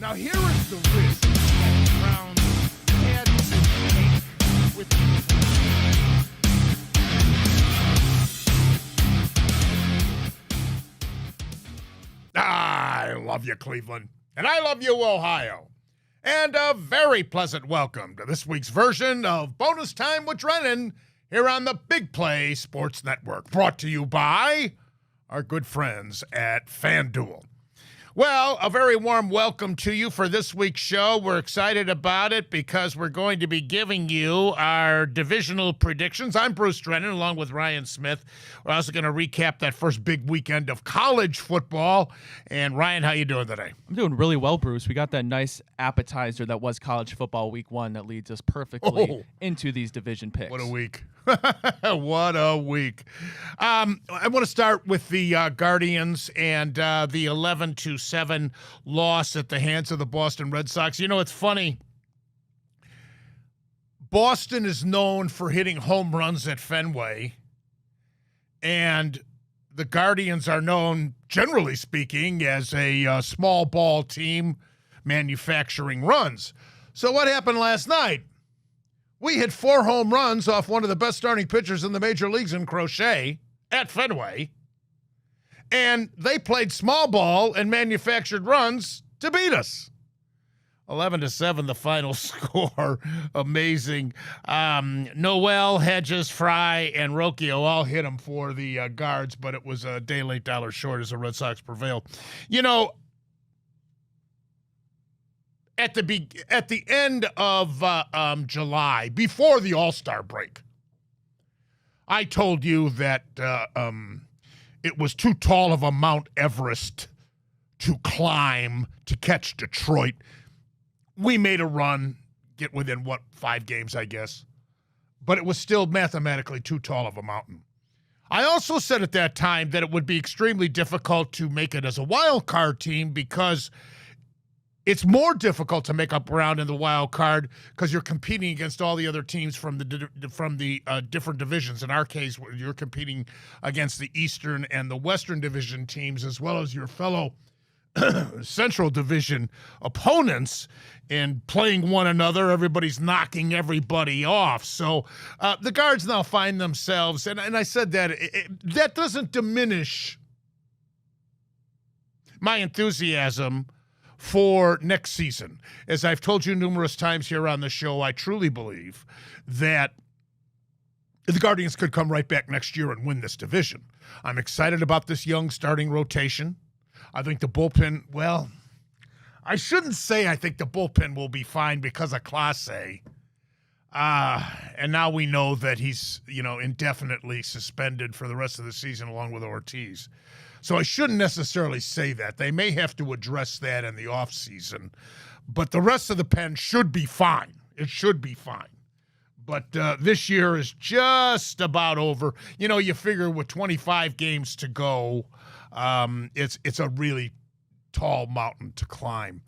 Now here is the risk that Browns had to take with I love you, Cleveland. And I love you, Ohio. And a very pleasant welcome to this week's version of Bonus Time with Drennan here on the Big Play Sports Network, brought to you by our good friends at FanDuel. Well, a very warm welcome to you for this week's show. We're excited about it because we're going to be giving you our divisional predictions. I'm Bruce Drennan along with Ryan Smith. We're also going to recap that first big weekend of college football. And Ryan, how you doing today? I'm doing really well, Bruce. We got that nice appetizer that was college football week one that leads us perfectly into these division picks. What a week. What a week. I want to start with the Guardians and the 11-7 loss at the hands of the Boston Red Sox. You know, it's funny. Boston is known for hitting home runs at Fenway, and the Guardians are known, generally speaking, as a small ball team manufacturing runs. So what happened last night? We hit 4 home runs off one of the best starting pitchers in the major leagues in Crochet at Fenway, and they played small ball and manufactured runs to beat us. 11-7, the final score. Amazing. Noel, Hedges, Fry, and Rocchio all hit them for the Guards, but it was a day late, dollar short as the Red Sox prevailed. You know, at the end of July, before the All-Star break, I told you that it was too tall of a Mount Everest to climb to catch Detroit. We made a run, get within, 5 games, I guess. But it was still mathematically too tall of a mountain. I also said at that time that it would be extremely difficult to make it as a wild card team because it's more difficult to make up ground in the wild card because you're competing against all the other teams from the different divisions. In our case, you're competing against the Eastern and the Western Division teams as well as your fellow Central Division opponents and playing one another. Everybody's knocking everybody off. So the Guards now find themselves, and I said that that doesn't diminish my enthusiasm for next season. As I've told you numerous times here on the show, I truly believe that the Guardians could come right back next year and win this division. I'm excited about this young starting rotation. I think the bullpen, well, I shouldn't say I think the bullpen will be fine because of Clase. And now we know that he's, indefinitely suspended for the rest of the season along with Ortiz. So I shouldn't necessarily say that. They may have to address that in the offseason. But the rest of the pen should be fine. It should be fine. But this year is just about over. You figure with 25 games to go, it's a really tall mountain to climb.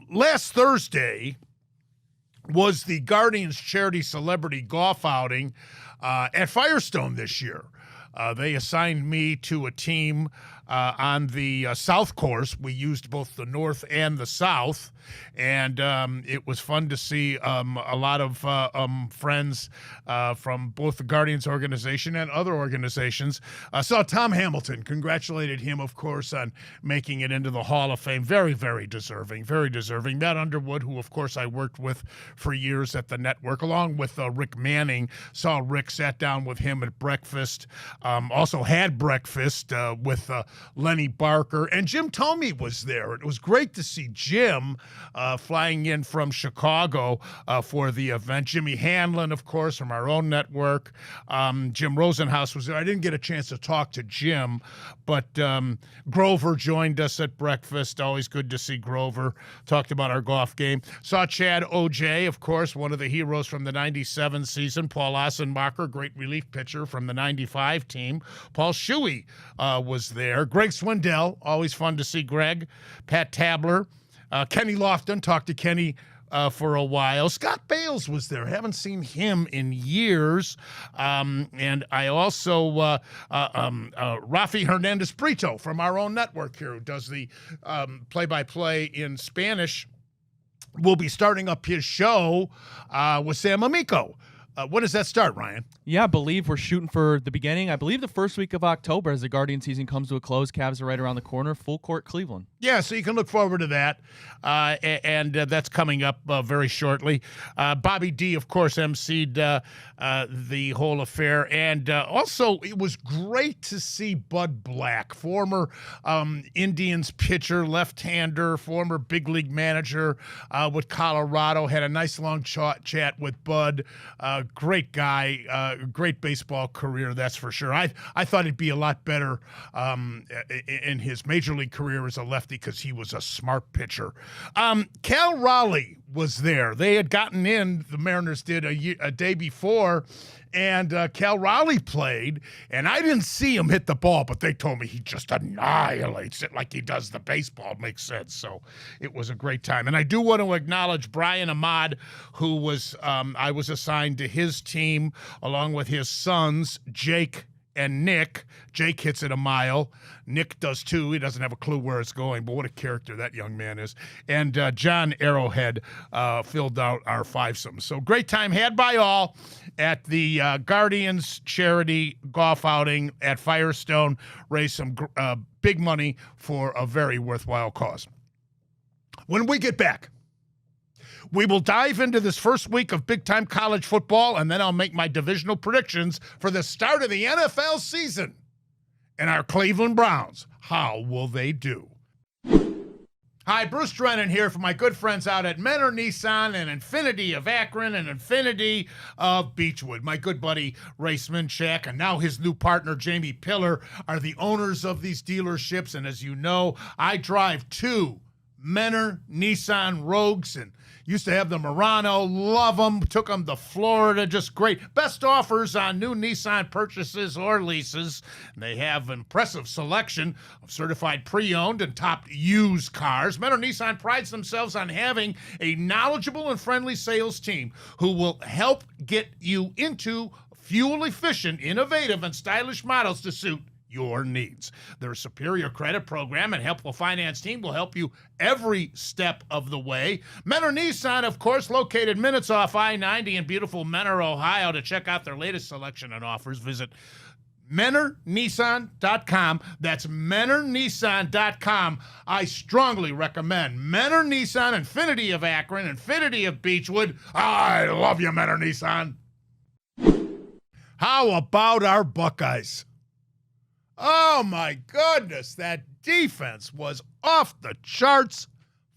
Last Thursday was the Guardians Charity Celebrity Golf Outing at Firestone this year. They assigned me to a team on the South course. We used both the North and the South, and it was fun to see a lot of friends from both the Guardians organization and other organizations. Saw Tom Hamilton, congratulated him, of course, on making it into the Hall of Fame. Very, very deserving, very deserving. Matt Underwood, who, of course, I worked with for years at the network, along with Rick Manning. Saw Rick, sat down with him at breakfast. Also had breakfast with Lenny Barker, and Jim Thome was there. It was great to see Jim flying in from Chicago for the event. Jimmy Hanlon, of course, from our own network. Jim Rosenhaus was there. I didn't get a chance to talk to Jim, but Grover joined us at breakfast. Always good to see Grover. Talked about our golf game. Saw Chad O.J., of course, one of the heroes from the 97 season. Paul Ossenbacher, great relief pitcher from the 95 team. Paul Shuey was there. Greg Swindell, always fun to see Greg. Pat Tabler. Kenny Lofton, talked to Kenny for a while. Scott Bales was there. Haven't seen him in years. And I also, Rafi Hernandez Brito from our own network here, who does the play-by-play in Spanish, will be starting up his show with Sam Amico. When does that start, Ryan? Yeah, I believe we're shooting for the beginning. I believe the first week of October as the Guardian season comes to a close. Cavs are right around the corner. Full court Cleveland. Yeah, so you can look forward to that. And that's coming up very shortly. Bobby D, of course, emceed the whole affair. And also, it was great to see Bud Black, former Indians pitcher, left-hander, former big league manager with Colorado. Had a nice long chat with Bud. Great guy, great baseball career, that's for sure. I thought he'd be a lot better in his major league career as a lefty because he was a smart pitcher. Cal Raleigh was there. They had gotten in, the Mariners did a day before, and Cal Raleigh played, and I didn't see him hit the ball, but they told me he just annihilates it like he does the baseball. Makes sense. So it was a great time. And I do want to acknowledge Brian Ahmad, who was I was assigned to his team along with his sons, Jake and Nick. Jake hits it a mile. Nick does too. He doesn't have a clue where it's going, but what a character that young man is. And John Arrowhead filled out our fivesome. So great time had by all at the Guardians charity golf outing at Firestone. Raised some big money for a very worthwhile cause. When we get back, we will dive into this first week of big-time college football, and then I'll make my divisional predictions for the start of the NFL season. And our Cleveland Browns, how will they do? Hi, Bruce Drennan here for my good friends out at Menor Nissan and Infinity of Akron and Infinity of Beechwood. My good buddy Ray Sminchak and now his new partner Jamie Pillar are the owners of these dealerships. And as you know, I drive two Menor Nissan Rogues and used to have the Murano, love them, took them to Florida, just great. Best offers on new Nissan purchases or leases. And they have impressive selection of certified pre-owned and top used cars. Menor Nissan prides themselves on having a knowledgeable and friendly sales team who will help get you into fuel-efficient, innovative, and stylish models to suit your needs. Their superior credit program and helpful finance team will help you every step of the way. Menor Nissan, of course, located minutes off I-90 in beautiful Menor, Ohio. To check out their latest selection and offers, visit MenorNissan.com. That's MenorNissan.com. I strongly recommend Menor Nissan, Infinity of Akron, Infinity of Beechwood. I love you, Menor Nissan. How about our Buckeyes? Oh, my goodness, that defense was off the charts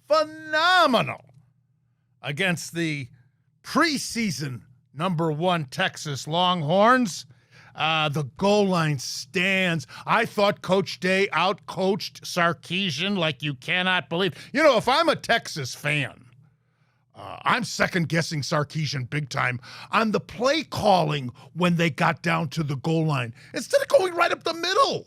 phenomenal against the preseason #1 Texas Longhorns. The goal line stands. I thought Coach Day outcoached Sarkisian like you cannot believe. You know, if I'm a Texas fan, I'm second-guessing Sarkisian big time on the play calling when they got down to the goal line, instead of going right up the middle.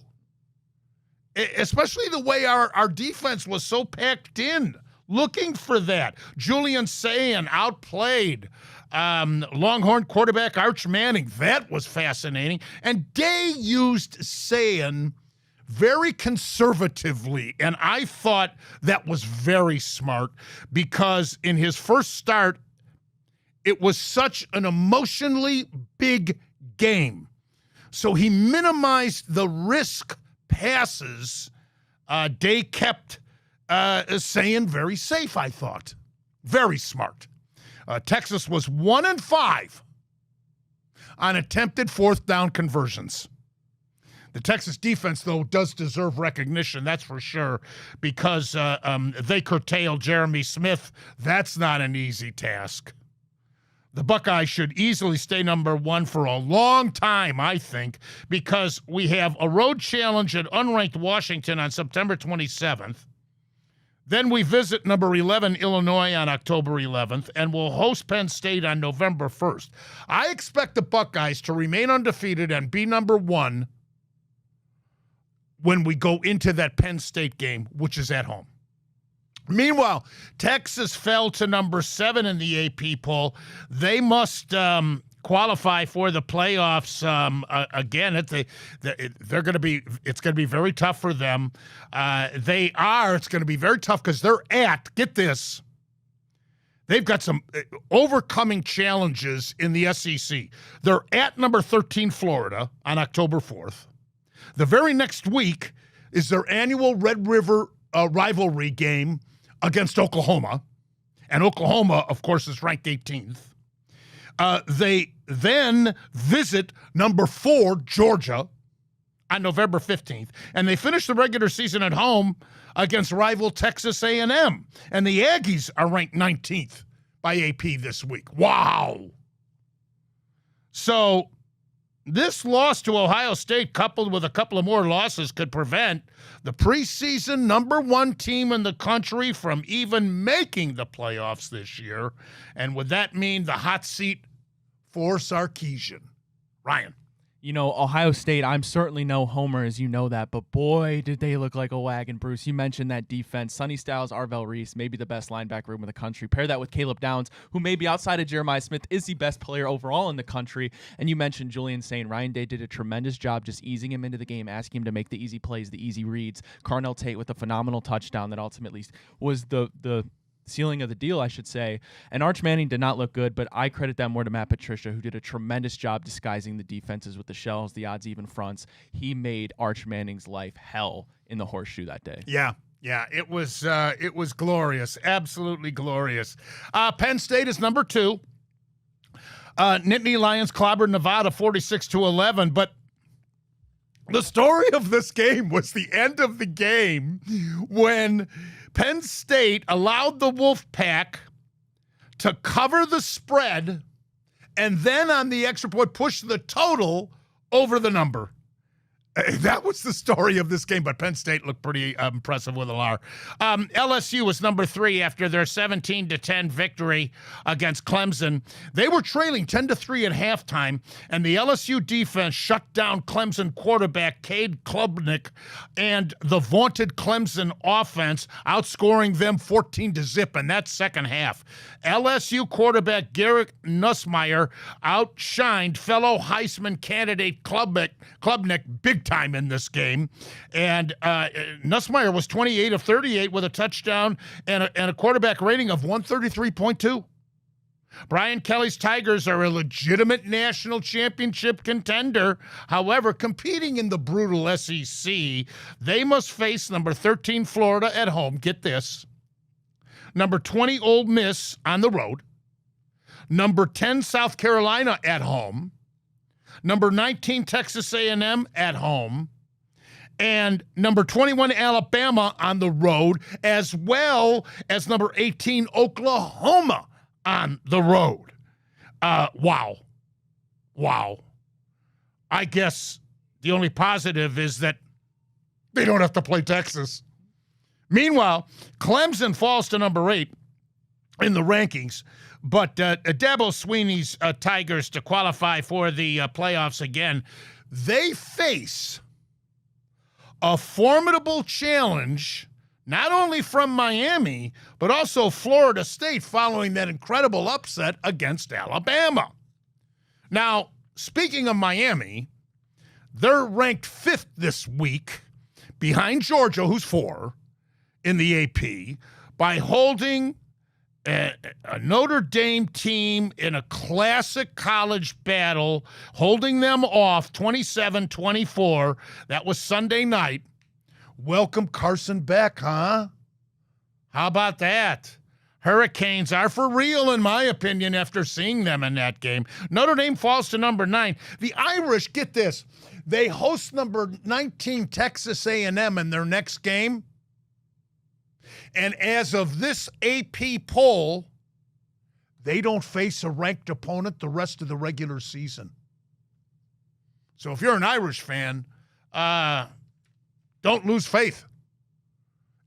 Especially the way our defense was so packed in, looking for that. Julian Sayin outplayed Longhorn quarterback Arch Manning. That was fascinating. And Day used Sayin very conservatively, and I thought that was very smart because in his first start, it was such an emotionally big game. So he minimized the risk passes. Day kept Sayin very safe, I thought. Very smart. Texas was 1-5 on attempted fourth down conversions. The Texas defense, though, does deserve recognition, that's for sure, because they curtailed Jeremy Smith. That's not an easy task. The Buckeyes should easily stay #1 for a long time, I think, because we have a road challenge at unranked Washington on September 27th. Then we visit #11 Illinois on October 11th, and we'll host Penn State on November 1st. I expect the Buckeyes to remain undefeated and be #1 when we go into that Penn State game, which is at home. Meanwhile, Texas fell to number 7 in the AP poll. They must qualify for the playoffs again. They're going to be. It's going to be very tough for them. It's going to be very tough because they're at. Get this. They've got some overcoming challenges in the SEC. They're at number 13 Florida on October 4th. The very next week is their annual Red River rivalry game against Oklahoma. And Oklahoma, of course, is ranked 18th. They then visit number 4, Georgia, on November 15th. And they finish the regular season at home against rival Texas A&M. And the Aggies are ranked 19th by AP this week. Wow. So this loss to Ohio State, coupled with a couple of more losses, could prevent the preseason number 1 team in the country from even making the playoffs this year. And would that mean the hot seat for Sarkisian? Ryan. You know, Ohio State, I'm certainly no homer, as you know that, but boy, did they look like a wagon, Bruce. You mentioned that defense. Sonny Styles, Arvell Reese, maybe the best linebacker room in the country. Pair that with Caleb Downs, who maybe outside of Jeremiah Smith is the best player overall in the country. And you mentioned Julian Sain. Ryan Day did a tremendous job just easing him into the game, asking him to make the easy plays, the easy reads. Carnell Tate with a phenomenal touchdown that ultimately was the ceiling of the deal, I should say. And Arch Manning did not look good, but I credit that more to Matt Patricia, who did a tremendous job disguising the defenses with the shells, the odds even fronts. He made Arch Manning's life hell in the horseshoe that day. Yeah, it was glorious, absolutely glorious. Penn State is number 2. Nittany Lions clobbered Nevada 46-11, but the story of this game was the end of the game when Penn State allowed the Wolfpack to cover the spread and then on the extra point push the total over the number. That was the story of this game, but Penn State looked pretty impressive with a LR. LSU was number 3 after their 17-10 victory against Clemson. They were trailing 10-3 at halftime, and the LSU defense shut down Clemson quarterback Cade Klubnik and the vaunted Clemson offense, outscoring them 14-0 in that second half. LSU quarterback Garrett Nussmeier outshined fellow Heisman candidate Klubnik big time in this game. And Nussmeier was 28 of 38 with a touchdown and a quarterback rating of 133.2. Brian Kelly's Tigers are a legitimate national championship contender. However, competing in the brutal SEC, they must face number 13 Florida at home. Get this. Number 20 Ole Miss on the road. Number 10 South Carolina at home. Number 19 Texas A&M at home. And number 21 Alabama on the road, as well as number 18 Oklahoma on the road. Wow. I guess the only positive is that they don't have to play Texas. Meanwhile, Clemson falls to number 8 in the rankings, but Dabo Swinney's Tigers, to qualify for the playoffs again, they face a formidable challenge, not only from Miami, but also Florida State following that incredible upset against Alabama. Now, speaking of Miami, they're ranked 5th this week behind Georgia, who's 4 in the AP, by holding a Notre Dame team in a classic college battle, holding them off 27-24. That was Sunday night. Welcome Carson Beck, huh? How about that? Hurricanes are for real, in my opinion, after seeing them in that game. Notre Dame falls to number 9. The Irish, get this, they host number 19 Texas A&M in their next game. And as of this AP poll, they don't face a ranked opponent the rest of the regular season. So if you're an Irish fan, don't lose faith.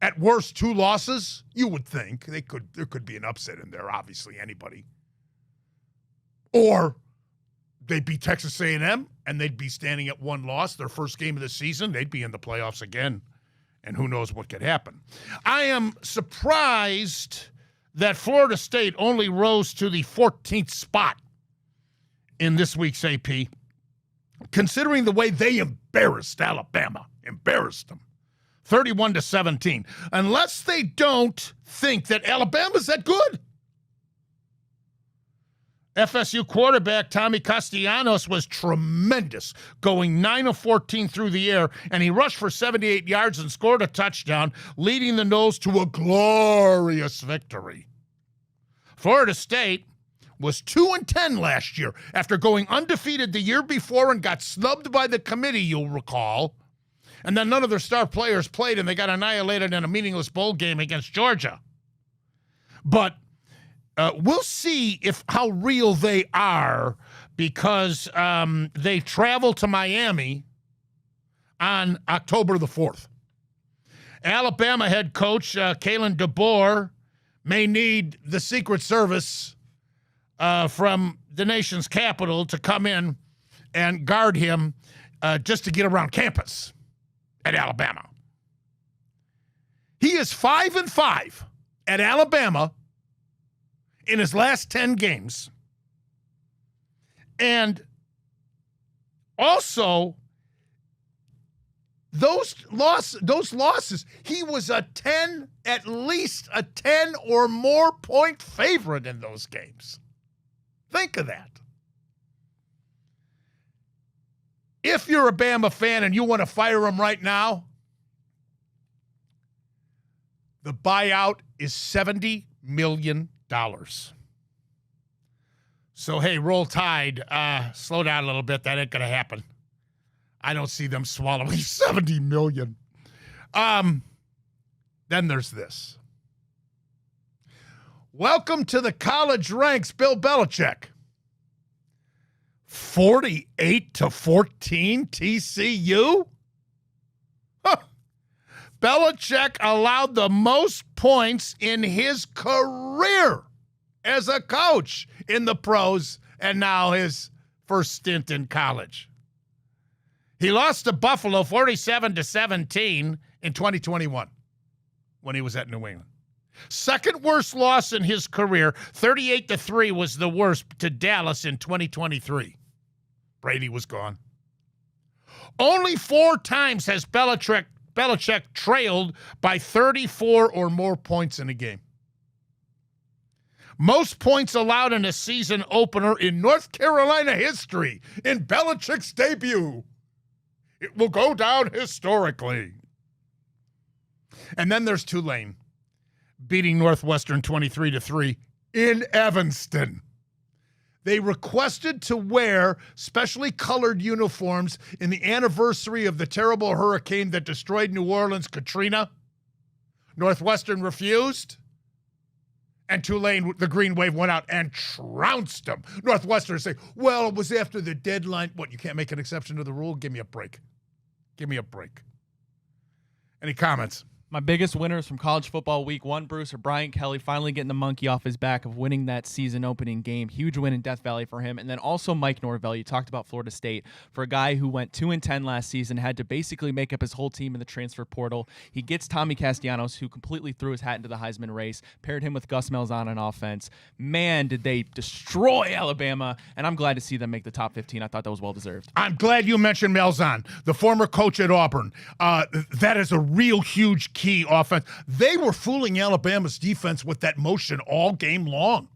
At worst, 2 losses, you would think. There could be an upset in there, obviously, anybody. Or they beat Texas A&M, and they'd be standing at 1 loss, their first game of the season. They'd be in the playoffs again. and who knows what could happen. I am surprised that Florida State only rose to the 14th spot in this week's AP, considering the way they embarrassed Alabama, embarrassed them, 31-17, unless they don't think that Alabama's that good. FSU quarterback Tommy Castellanos was tremendous, going 9 of 14 through the air, and he rushed for 78 yards and scored a touchdown, leading the Noles to a glorious victory. Florida State was 2-10 last year after going undefeated the year before and got snubbed by the committee, you'll recall. And then none of their star players played, and they got annihilated in a meaningless bowl game against Georgia. But we'll see how real they are, because they travel to Miami on October the 4th. Alabama head coach Kalen DeBoer may need the Secret Service from the nation's capital to come in and guard him just to get around campus at Alabama. He is 5-5 at Alabama in his last 10 games. And also, those losses, he was at least a 10 or more point favorite in those games. Think of that. If you're a Bama fan and you want to fire him right now, the buyout is $70 million. So, hey, roll tide. Slow down a little bit. That ain't going to happen. I don't see them swallowing $70 million. Then there's this. Welcome to the college ranks, Bill Belichick. 48-14 TCU? Huh. Belichick allowed the most points in his career as a coach in the pros, and now his first stint in college. He lost to Buffalo 47-17 in 2021 when he was at New England. Second worst loss in his career, 38-3 was the worst, to Dallas in 2023. Brady was gone. Only 4 times has Belichick trailed by 34 or more points in a game. Most points allowed in a season opener in North Carolina history in Belichick's debut. It will go down historically. And then there's Tulane, beating Northwestern 23-3 in Evanston. They requested to wear specially colored uniforms in the anniversary of the terrible hurricane that destroyed New Orleans, Katrina. Northwestern refused, and Tulane, the Green Wave, went out and trounced them. Northwestern say, well, it was after the deadline. What, you can't make an exception to the rule? Give me a break. Give me a break. Any comments? My biggest winners from college football week 1, Bruce, are Brian Kelly finally getting the monkey off his back of winning that season opening game. Huge win in Death Valley for him. And then also Mike Norvell. You talked about Florida State. For a guy who went 2-10 last season, had to basically make up his whole team in the transfer portal. He gets Tommy Castellanos, who completely threw his hat into the Heisman race, paired him with Gus Malzahn on offense. Man, did they destroy Alabama. And I'm glad to see them make the top 15. I thought that was well-deserved. I'm glad you mentioned Malzahn, the former coach at Auburn. That is a real huge key offense. They were fooling Alabama's defense with that motion all game long.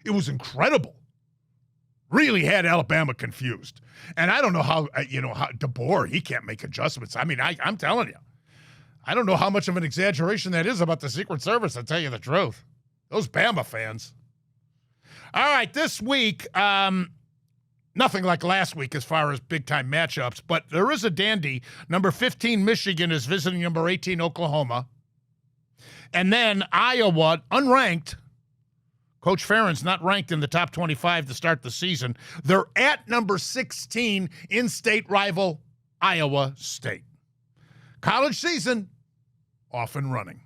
It was incredible. Really had Alabama confused. And I don't know how DeBoer, he can't make adjustments. I mean, I'm telling you, I don't know how much of an exaggeration that is about the Secret Service, to tell you the truth. Those Bama fans. All right, this week, nothing like last week as far as big-time matchups, but there is a dandy. Number 15, Michigan, is visiting number 18, Oklahoma. And then Iowa, unranked. Coach Farron's not ranked in the top 25 to start the season. They're at number 16, in-state rival Iowa State. College season, off and running.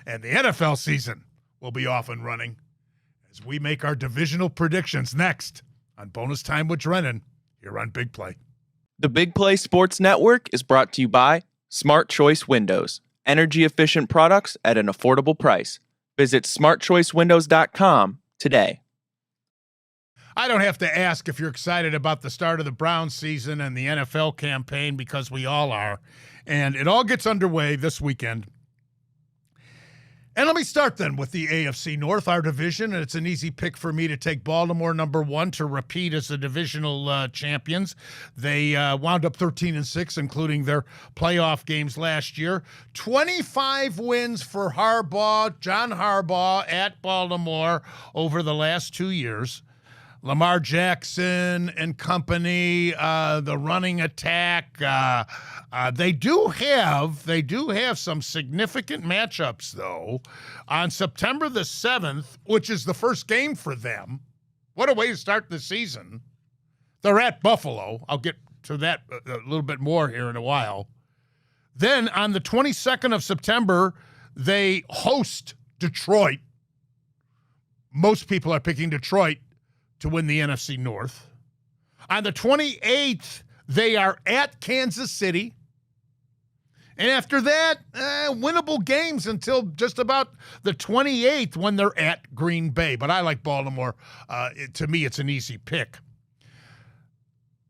And the NFL season will be off and running as we make our divisional predictions next on Bonus Time with Drennan here on Big Play. The Big Play Sports Network is brought to you by Smart Choice Windows. energy-efficient products at an affordable price. Visit smartchoicewindows.com today. I don't have to ask if you're excited about the start of the Browns season and the NFL campaign, because we all are. And it all gets underway this weekend. And let me start then with the AFC North, our division. And it's an easy pick for me to take Baltimore #1 to repeat as the divisional champions. They wound up 13-6, including their playoff games last year. 25 wins for John Harbaugh at Baltimore over the last 2 years. Lamar Jackson and company, the running attack. They do have some significant matchups, though. On September the 7th, which is the first game for them. What a way to start the season. They're at Buffalo. I'll get to that a little bit more here in a while. Then on the 22nd of September, they host Detroit. Most people are picking Detroit to win the NFC North. On the 28th, they are at Kansas City. And after that, winnable games until just about the 28th when they're at Green Bay. But I like Baltimore. To me, it's an easy pick.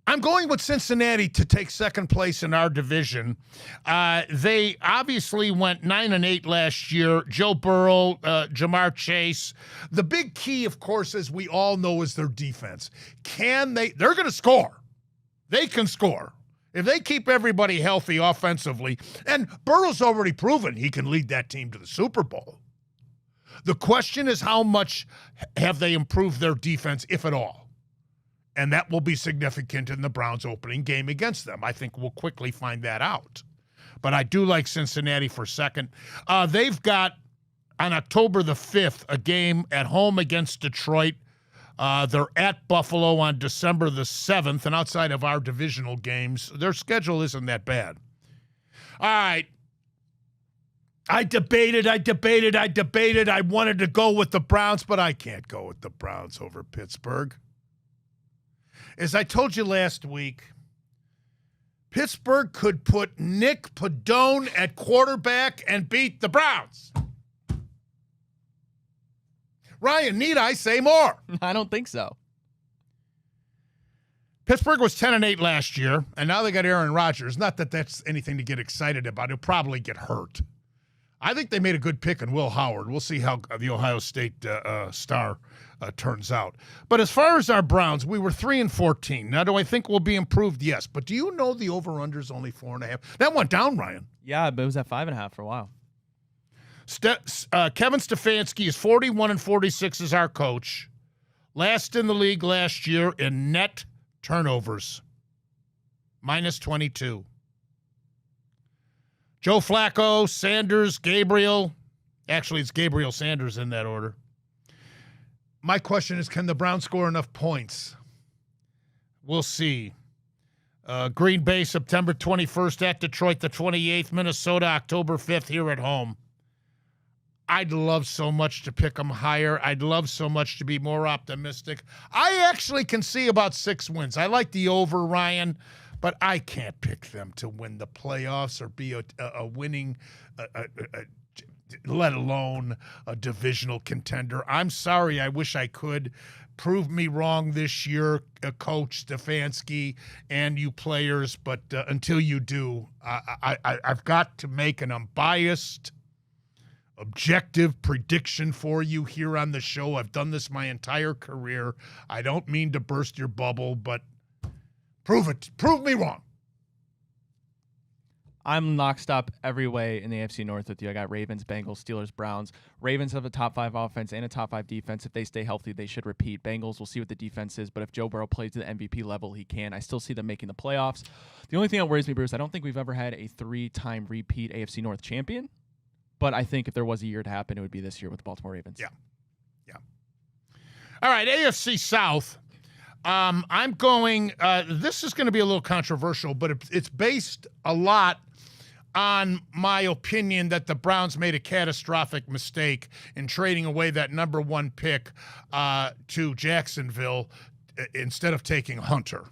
I'm going with Cincinnati to take second place in our division. They obviously went 9-8 last year. Joe Burrow, Jamar Chase. The big key, of course, as we all know, is their defense. They're going to score. They can score. If they keep everybody healthy offensively, and Burrow's already proven he can lead that team to the Super Bowl. The question is, how much have they improved their defense, if at all? And that will be significant in the Browns' opening game against them. I think we'll quickly find that out. But I do like Cincinnati for second. They've got, on October the 5th, a game at home against Detroit. They're at Buffalo on December the 7th. And outside of our divisional games, their schedule isn't that bad. All right. I debated. I wanted to go with the Browns, but I can't go with the Browns over Pittsburgh. As I told you last week, Pittsburgh could put Nick Padone at quarterback and beat the Browns. Ryan, need I say more? I don't think so. Pittsburgh was 10-8 last year, and now they got Aaron Rodgers. Not that that's anything to get excited about. He'll probably get hurt. I think they made a good pick in Will Howard. We'll see how the Ohio State star turns out. But as far as our Browns, we were 3-14. Now, do I think we'll be improved? Yes. But do you know the over-under is only 4.5? That went down, Ryan. Yeah, but it was at 5.5 for a while. Kevin Stefanski is 41-46 as our coach. Last in the league last year in net turnovers. -22. Joe Flacco, Sanders, Gabriel. Actually, it's Gabriel Sanders in that order. My question is, can the Browns score enough points? We'll see. Green Bay, September 21st at Detroit, the 28th. Minnesota, October 5th here at home. I'd love so much to pick them higher. I'd love so much to be more optimistic. I actually can see about 6 wins. I like the over, Ryan, but I can't pick them to win the playoffs or be a winning, let alone a divisional contender. I'm sorry. I wish I could. Prove me wrong this year, Coach Stefanski and you players, but until you do, I've got to make an unbiased, objective prediction for you here on the show. I've done this my entire career. I don't mean to burst your bubble, but prove it. Prove me wrong. I'm locked up every way in the AFC North with you. I got Ravens, Bengals, Steelers, Browns. Ravens have a top 5 offense and a top 5 defense. If they stay healthy, they should repeat. Bengals, we'll see what the defense is, but if Joe Burrow plays to the MVP level, he can. I still see them making the playoffs. The only thing that worries me, Bruce, I don't think we've ever had a 3-time repeat AFC North champion, but I think if there was a year to happen, it would be this year with the Baltimore Ravens. Yeah. All right, AFC South. I'm going, this is going to be a little controversial, but it's based a lot on my opinion that the Browns made a catastrophic mistake in trading away that number 1 pick to Jacksonville instead of taking Hunter.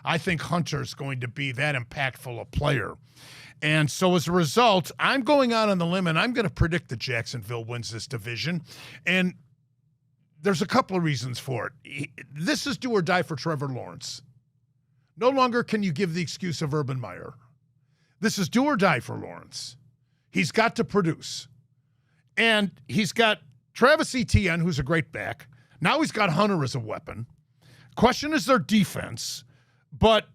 I think Hunter's going to be that impactful a player. And so as a result, I'm going out on the limb, and I'm going to predict that Jacksonville wins this division. And there's a couple of reasons for it. This is do or die for Trevor Lawrence. No longer can you give the excuse of Urban Meyer. This is do or die for Lawrence. He's got to produce. And he's got Travis Etienne, who's a great back. Now he's got Hunter as a weapon. Question is their defense. But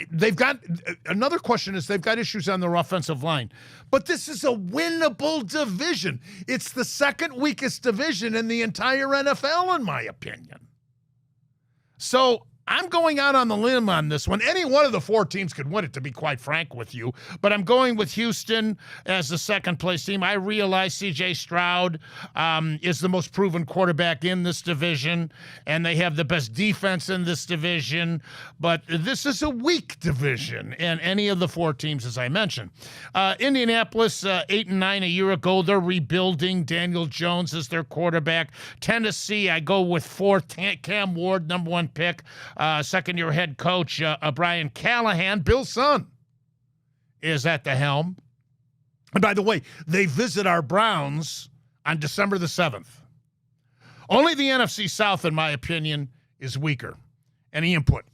they've got another question is they've got issues on their offensive line. But this is a winnable division. It's the second weakest division in the entire NFL, in my opinion. So I'm going out on the limb on this one. Any one of the four teams could win it, to be quite frank with you. But I'm going with Houston as the second-place team. I realize C.J. Stroud is the most proven quarterback in this division, and they have the best defense in this division. But this is a weak division in any of the four teams, as I mentioned. Indianapolis, 8-9 a year ago. They're rebuilding. Daniel Jones is their quarterback. Tennessee, I go with fourth. Cam Ward, number one pick. Second-year head coach Brian Callahan. Bill's son is at the helm. And by the way, they visit our Browns on December the 7th. Only the NFC South, in my opinion, is weaker. Any input?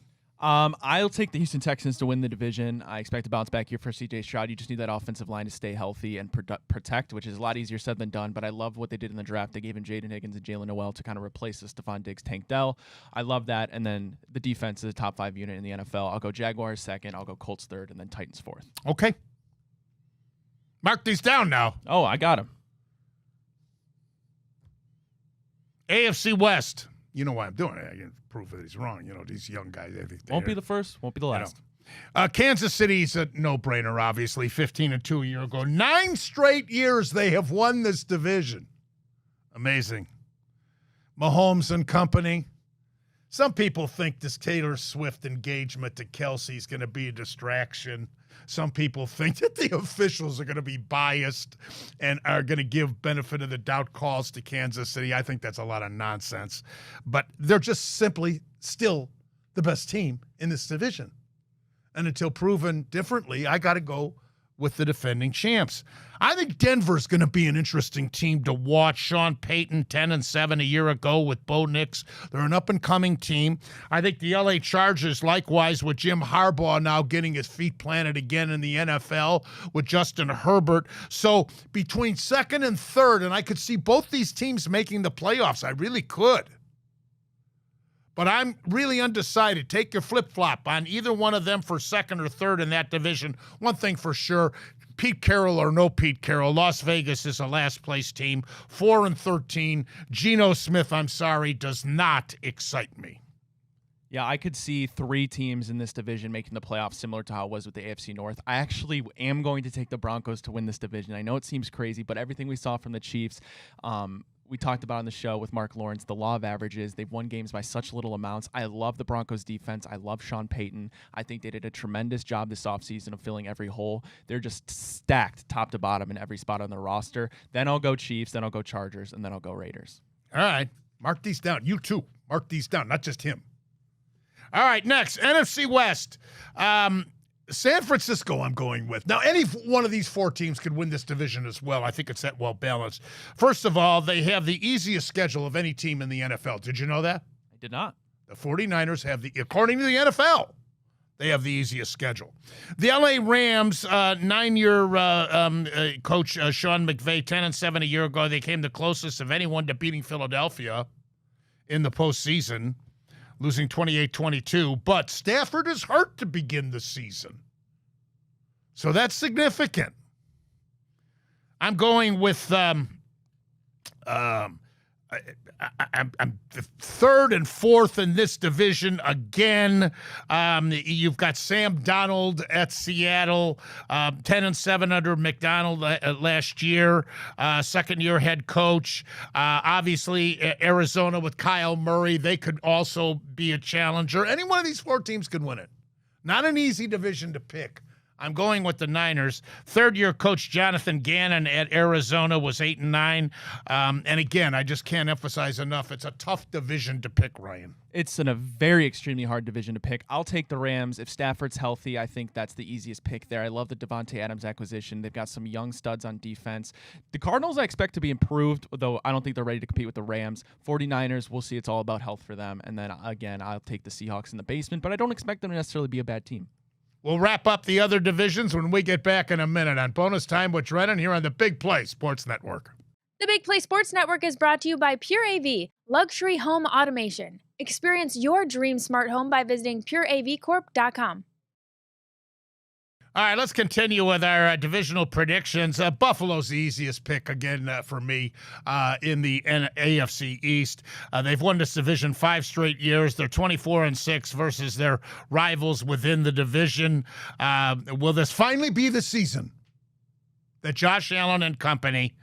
I'll take the Houston Texans to win the division. I expect a bounce back year for C.J. Stroud. You just need that offensive line to stay healthy and protect, which is a lot easier said than done. But I love what they did in the draft. They gave him Jaden Higgins and Jalen Noel to kind of replace the Stephon Diggs, Tank Dell. I love that. And then the defense is a top 5 unit in the NFL. I'll go Jaguars second. I'll go Colts third, and then Titans fourth. Okay. Mark these down now. Oh, I got him. AFC West. You know why I'm doing it. I can prove that he's wrong. You know, these young guys. I think Won't be the first, won't be the last. Kansas City's a no-brainer, obviously. 15-2 a year ago. 9 straight years they have won this division. Amazing. Mahomes and company. Some people think this Taylor Swift engagement to Kelsey's going to be a distraction. Some people think that the officials are going to be biased and are going to give benefit of the doubt calls to Kansas City. I think that's a lot of nonsense. But they're just simply still the best team in this division. And until proven differently, I got to go with the defending champs. I think Denver's going to be an interesting team to watch. Sean Payton, 10-7 a year ago with Bo Nix. They're an up-and-coming team. I think the LA Chargers, likewise, with Jim Harbaugh now getting his feet planted again in the NFL with Justin Herbert. So between second and third, and I could see both these teams making the playoffs. I really could. But I'm really undecided. Take your flip-flop on either one of them for second or third in that division. One thing for sure, Pete Carroll or no Pete Carroll, Las Vegas is a last-place team, 4-13. Geno Smith, I'm sorry, does not excite me. Yeah, I could see 3 teams in this division making the playoffs, similar to how it was with the AFC North. I actually am going to take the Broncos to win this division. I know it seems crazy, but everything we saw from the Chiefs, we talked about on the show with Mark Lawrence, the law of averages. They've won games by such little amounts. I love the Broncos defense. I love Sean Payton. I think they did a tremendous job this offseason of filling every hole. They're just stacked top to bottom in every spot on the roster. Then I'll go Chiefs, then I'll go Chargers, and then I'll go Raiders. All right. Mark these down. You too. Mark these down, not just him. All right, next, NFC West. San Francisco I'm going with. Now, any one of these 4 teams could win this division as well. I think it's that well balanced. First of all, they have the easiest schedule of any team in the NFL. Did you know that? I did not. The 49ers have according to the NFL, they have the easiest schedule. The LA Rams, 9-year coach Sean McVay, 10-7 a year ago. They came the closest of anyone to beating Philadelphia in the postseason, losing 28-22, but Stafford is hurt to begin the season. So that's significant. I'm going with I'm third and fourth in this division again. You've got Sam Darnold at Seattle, 10-7 under McDonald last year, second-year head coach. Obviously, Arizona with Kyle Murray, they could also be a challenger. Any one of these 4 teams could win it. Not an easy division to pick. I'm going with the Niners. Third-year coach Jonathan Gannon at Arizona was 8-9. And again, I just can't emphasize enough, it's a tough division to pick, Ryan. It's a very extremely hard division to pick. I'll take the Rams. If Stafford's healthy, I think that's the easiest pick there. I love the Devontae Adams acquisition. They've got some young studs on defense. The Cardinals I expect to be improved, though I don't think they're ready to compete with the Rams. 49ers, we'll see. It's all about health for them. And then, again, I'll take the Seahawks in the basement, but I don't expect them to necessarily be a bad team. We'll wrap up the other divisions when we get back in a minute on Bonus Time with Drennan here on the Big Play Sports Network. The Big Play Sports Network is brought to you by Pure AV, luxury home automation. Experience your dream smart home by visiting pureavcorp.com. All right, let's continue with our divisional predictions. Buffalo's the easiest pick again for me in the AFC East. They've won this division 5 straight years. They're 24-6 versus their rivals within the division. Will this finally be the season that Josh Allen and company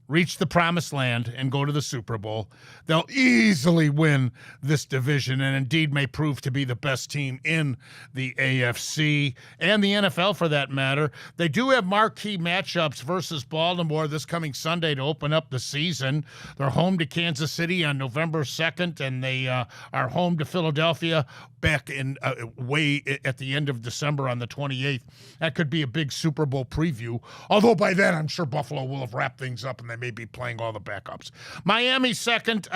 reach the promised land and go to the Super Bowl? They'll easily win this division and indeed may prove to be the best team in the AFC and the NFL for that matter. They do have marquee matchups versus Baltimore this coming Sunday to open up the season. They're home to Kansas City on November 2nd, and they are home to Philadelphia back in way at the end of December on the 28th. That could be a big Super Bowl preview, although by then I'm sure Buffalo will have wrapped things up and they may be playing all the backups. Miami second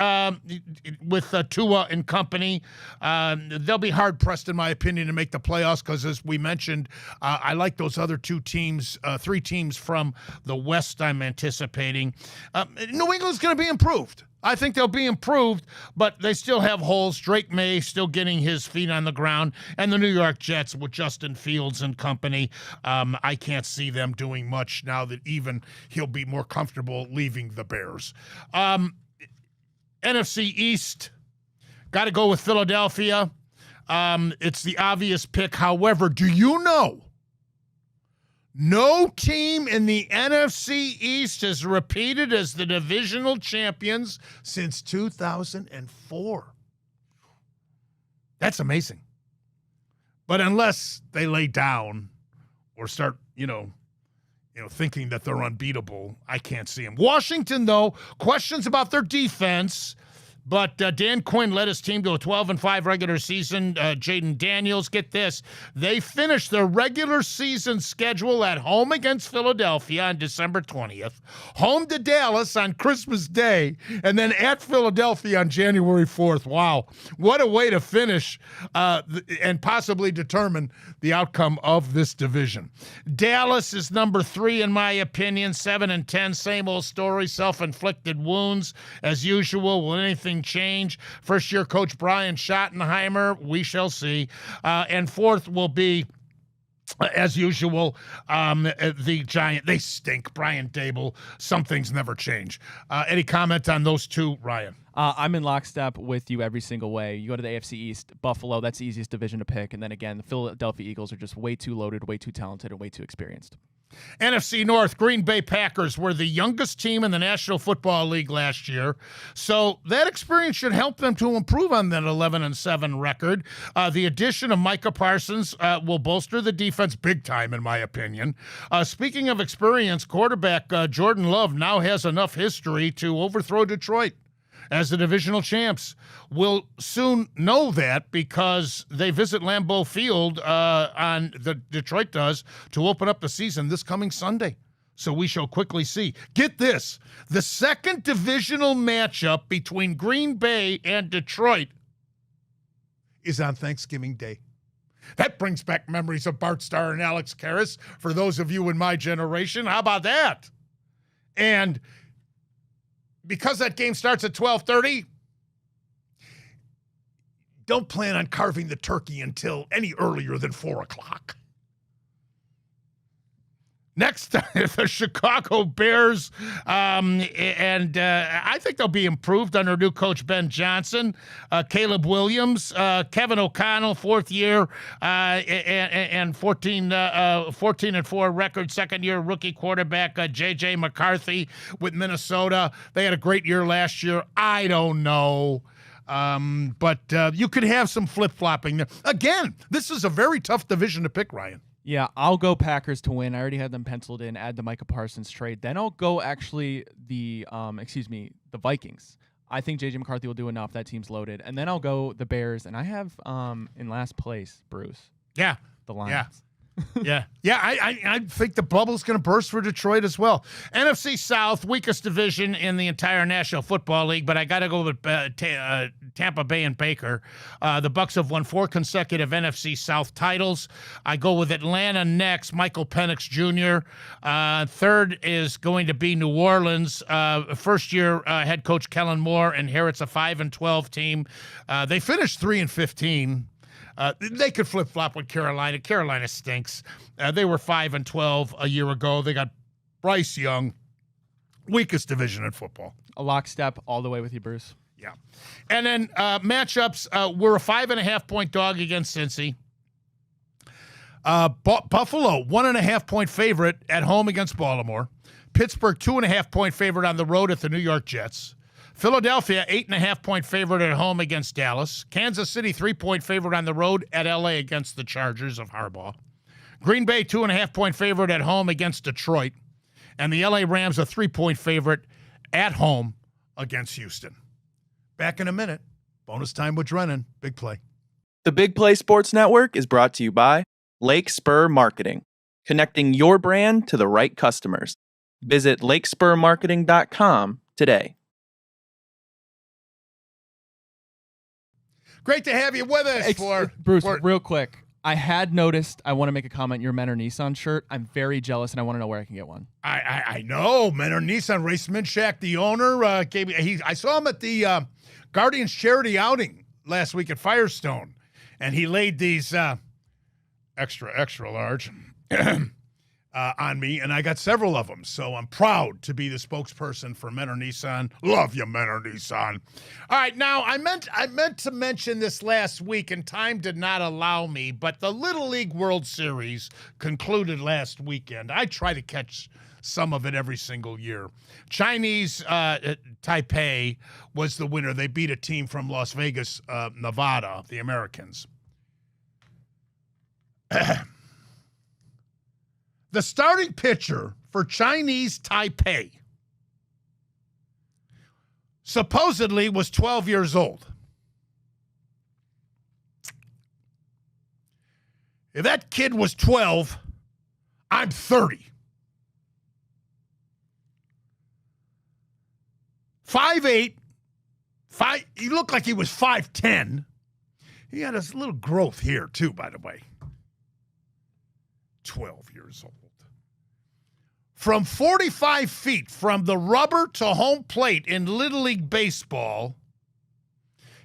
with Tua and company. They'll be hard-pressed, in my opinion, to make the playoffs because, as we mentioned, I like those other 3 teams from the West I'm anticipating. New England's going to be improved. I think they'll be improved, but they still have holes. Drake May still getting his feet on the ground, and the New York Jets with Justin Fields and company. I can't see them doing much now that even he'll be more comfortable leaving the Bears. NFC East, got to go with Philadelphia. It's the obvious pick. However, do you know no team in the NFC East has repeated as the divisional champions since 2004. That's amazing. But unless they lay down or start, thinking that they're unbeatable, I can't see them. Washington, though, questions about their defense. But Dan Quinn led his team to a 12-5 regular season. Jaden Daniels, get this, they finished their regular season schedule at home against Philadelphia on December 20th, home to Dallas on Christmas Day, and then at Philadelphia on January 4th. Wow, what a way to finish and possibly determine the outcome of this division. Dallas is number 3 in my opinion, 7-10, same old story, self-inflicted wounds as usual. Will anything change? First-year coach Brian Schottenheimer, we shall see. And fourth will be, as usual, the Giant. They stink. Brian Dable. Some things never change. Any comment on those two, Ryan? I'm in lockstep with you every single way. You go to the AFC East, Buffalo, that's the easiest division to pick. And then again, the Philadelphia Eagles are just way too loaded, way too talented, and way too experienced. NFC North, Green Bay Packers were the youngest team in the National Football League last year. So that experience should help them to improve on that 11-7 record. The addition of Micah Parsons will bolster the defense big time, in my opinion. Speaking of experience, quarterback Jordan Love now has enough history to overthrow Detroit as the divisional champs. We'll soon know that because they visit Lambeau Field Detroit does, to open up the season this coming Sunday. So we shall quickly see. Get this, the second divisional matchup between Green Bay and Detroit is on Thanksgiving Day. That brings back memories of Bart Starr and Alex Karras for those of you in my generation. How about that? And because that game starts at 12:30, don't plan on carving the turkey until any earlier than 4 o'clock. Next, the Chicago Bears, and I think they'll be improved under new coach Ben Johnson, Caleb Williams, Kevin O'Connell, 4th year, and 14-4 record, 2nd-year rookie quarterback J.J. McCarthy with Minnesota. They had a great year last year. I don't know. But you could have some flip-flopping there. Again, this is a very tough division to pick, Ryan. Yeah, I'll go Packers to win. I already had them penciled in. Add the Micah Parsons trade. Then I'll go actually the Vikings. I think JJ McCarthy will do enough. That team's loaded. And then I'll go the Bears. And I have in last place, Bruce. Yeah. The Lions. Yeah. Yeah. I think the bubble's going to burst for Detroit as well. NFC South, weakest division in the entire National Football League, but I got to go with Tampa Bay and Baker. The Bucs have won 4 consecutive NFC South titles. I go with Atlanta next, Michael Penix Jr. Third is going to be New Orleans. First-year head coach Kellen Moore inherits a 5-12 team. They finished 3-15. They could flip-flop with Carolina. Carolina stinks. They were 5-12 a year ago. They got Bryce Young, weakest division in football. A lockstep all the way with you, Bruce. Yeah. And then matchups, we're a 5.5-point dog against Cincy. Buffalo, 1.5-point favorite at home against Baltimore. Pittsburgh, 2.5-point favorite on the road at the New York Jets. Philadelphia, 8.5-point favorite at home against Dallas. Kansas City, 3-point favorite on the road at L.A. against the Chargers of Harbaugh. Green Bay, 2.5-point favorite at home against Detroit. And the L.A. Rams, a 3-point favorite at home against Houston. Back in a minute. Bonus time with Drennan. Big play. The Big Play Sports Network is brought to you by Lake Spur Marketing, connecting your brand to the right customers. Visit lakespurmarketing.com today. Great to have you with us. Bruce, real quick. I had noticed, I want to make a comment, your Menor Nissan shirt. I'm very jealous, and I want to know where I can get one. I know. Menor Nissan, Ray Sminchak, the owner, gave me. I saw him at the Guardians charity outing last week at Firestone, and he laid these extra large on me, and I got several of them. So I'm proud to be the spokesperson for Menor Nissan. Love you, Menor Nissan. All right, now I meant to mention this last week, and time did not allow me, but the Little League World Series concluded last weekend. I try to catch some of it every single year. Chinese Taipei was the winner. They beat a team from Las Vegas, Nevada, the Americans. The starting pitcher for Chinese Taipei supposedly was 12 years old. If that kid was 12, I'm 30. 5'8", he looked like he was 5'10". He had a little growth here, too, by the way. 12 years old. From 45 feet from the rubber to home plate in Little League Baseball,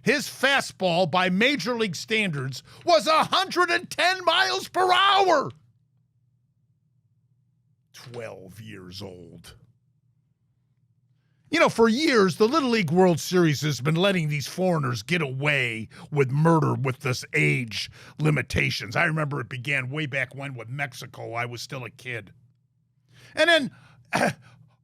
his fastball by Major League standards was 110 miles per hour. 12 years old. You know, for years, the Little League World Series has been letting these foreigners get away with murder with this age limitations. I remember it began way back when with Mexico. I was still a kid. And then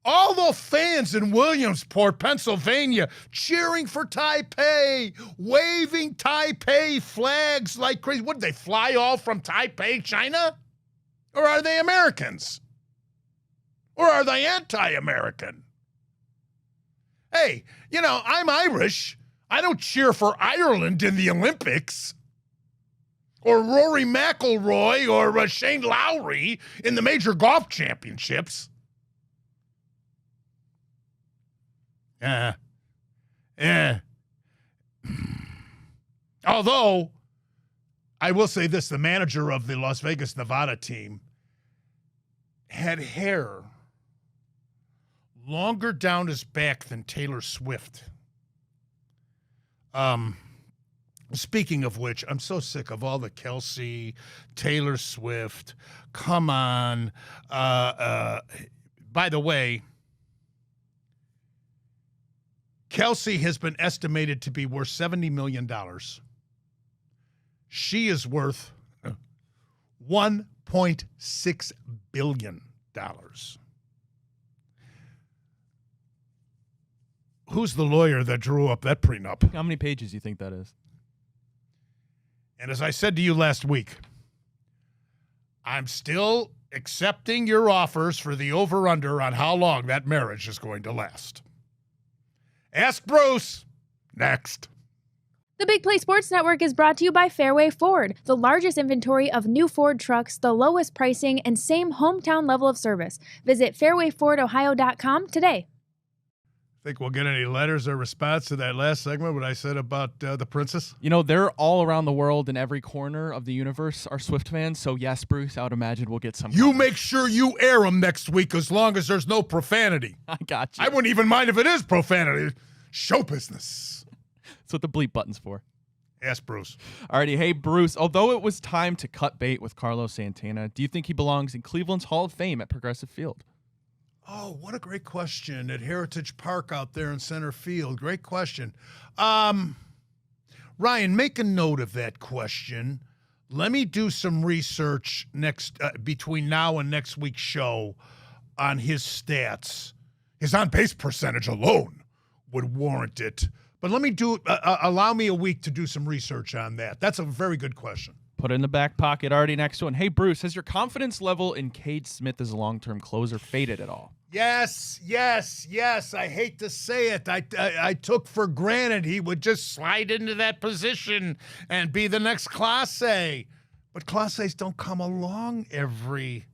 all the fans in Williamsport, Pennsylvania, cheering for Taipei, waving Taipei flags like crazy. What, did they fly all from Taipei, China? Or are they Americans? Or are they anti-American? Hey, you know, I'm Irish. I don't cheer for Ireland in the Olympics. Or Rory McIlroy or Shane Lowry in the major golf championships. Yeah. Although, I will say this, the manager of the Las Vegas, Nevada team had hair longer down his back than Taylor Swift. Speaking of which, I'm so sick of all the Kelsey, Taylor Swift. Come on. By the way, Kelsey has been estimated to be worth $70 million. She is worth $1.6 billion. Who's the lawyer that drew up that prenup? How many pages do you think that is? And as I said to you last week, I'm still accepting your offers for the over-under on how long that marriage is going to last. Ask Bruce. Next. The Big Play Sports Network is brought to you by Fairway Ford, the largest inventory of new Ford trucks, the lowest pricing, and same hometown level of service. Visit fairwayfordohio.com today. Think we'll get any letters or response to that last segment, what I said about the princess? You know, they're all around the world in every corner of the universe are Swift fans. So, yes, Bruce, I would imagine we'll get some. You comments. make sure you air them next week as long as there's no profanity. I got you. I wouldn't even mind if it is profanity. Show business. That's what the bleep button's for. Ask Bruce. Alrighty, hey, Bruce, although it was time to cut bait with Carlos Santana, do you think he belongs in Cleveland's Hall of Fame at Progressive Field? Oh, what a great question at Heritage Park out there in center field. Great question. Ryan, make a note of that question. Let me do some research between now and next week's show on his stats. His on-base percentage alone would warrant it. But let me allow me a week to do some research on that. That's a very good question. Put it in the back pocket. Already next one. Hey, Bruce, has your confidence level in Cade Smith as a long-term closer faded at all? Yes. I hate to say it. I took for granted he would just slide into that position and be the next Class A. But Class A's don't come along every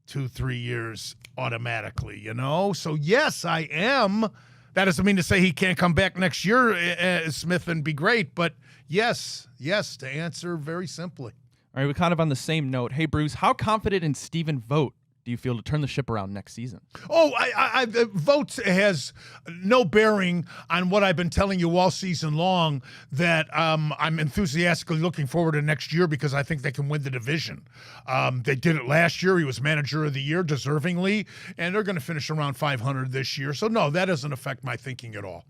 2-3 years automatically, you know? So, yes, I am. That doesn't mean to say he can't come back next year, Smith, and be great. But yes, to answer very simply. All right, we're kind of on the same note. Hey, Bruce, how confident in Stephen Vogt do you feel to turn the ship around next season? Oh, Vogt has no bearing on what I've been telling you all season long, that I'm enthusiastically looking forward to next year because I think they can win the division. They did it last year. He was manager of the year, deservingly, and they're going to finish around 500 this year. So, no, that doesn't affect my thinking at all.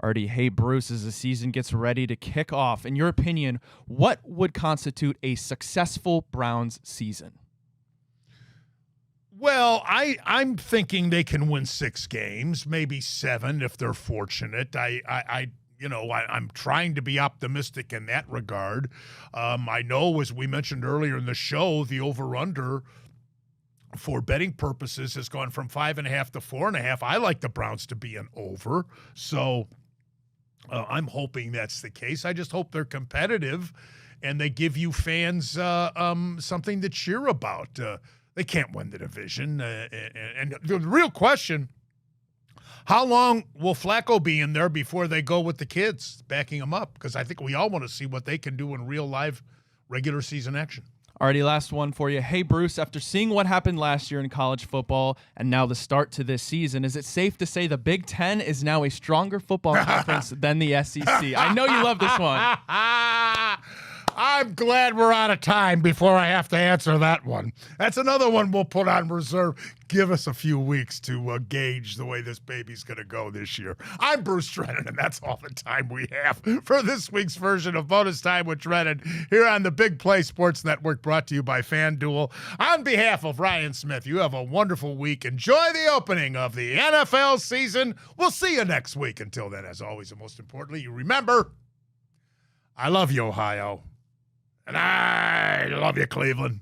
Already, hey, Bruce, as the season gets ready to kick off, in your opinion, what would constitute a successful Browns season? Well, I'm thinking they can win 6 games, maybe 7 if they're fortunate. I'm trying to be optimistic in that regard. I know, as we mentioned earlier in the show, the over-under for betting purposes has gone from 5.5 to 4.5. I like the Browns to be an over, so I'm hoping that's the case. I just hope they're competitive and they give you fans something to cheer about. They can't win the division. And the real question, how long will Flacco be in there before they go with the kids, backing him up? Because I think we all want to see what they can do in real live regular season action. Alrighty, last one for you. Hey, Bruce, after seeing what happened last year in college football and now the start to this season, is it safe to say the Big Ten is now a stronger football conference than the SEC? I know you love this one. I'm glad we're out of time before I have to answer that one. That's another one we'll put on reserve. Give us a few weeks to gauge the way this baby's going to go this year. I'm Bruce Drennan, and that's all the time we have for this week's version of Bonus Time with Drennan here on the Big Play Sports Network, brought to you by FanDuel. On behalf of Ryan Smith, you have a wonderful week. Enjoy the opening of the NFL season. We'll see you next week. Until then, as always, and most importantly, you remember, I love you, Ohio. And I love you, Cleveland.